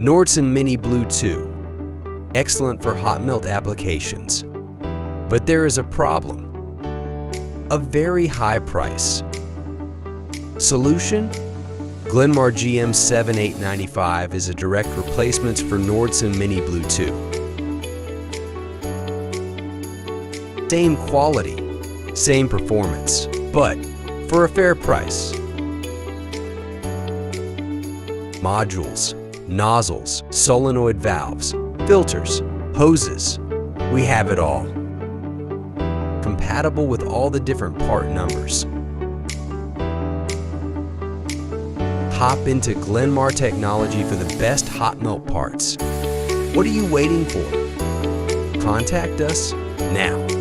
Nordson Miniblue 2, excellent for hot melt applications. But there is a problem, a very high price. Solution? Glenmar GM7895 is a direct replacement for Nordson Miniblue 2. Same quality, same performance, but for a fair price. Modules, nozzles, solenoid valves, filters, hoses, we have it all. Compatible with all the different part numbers. Hop into Glenmar technology for the best hot melt parts. What are you waiting for? Contact us now.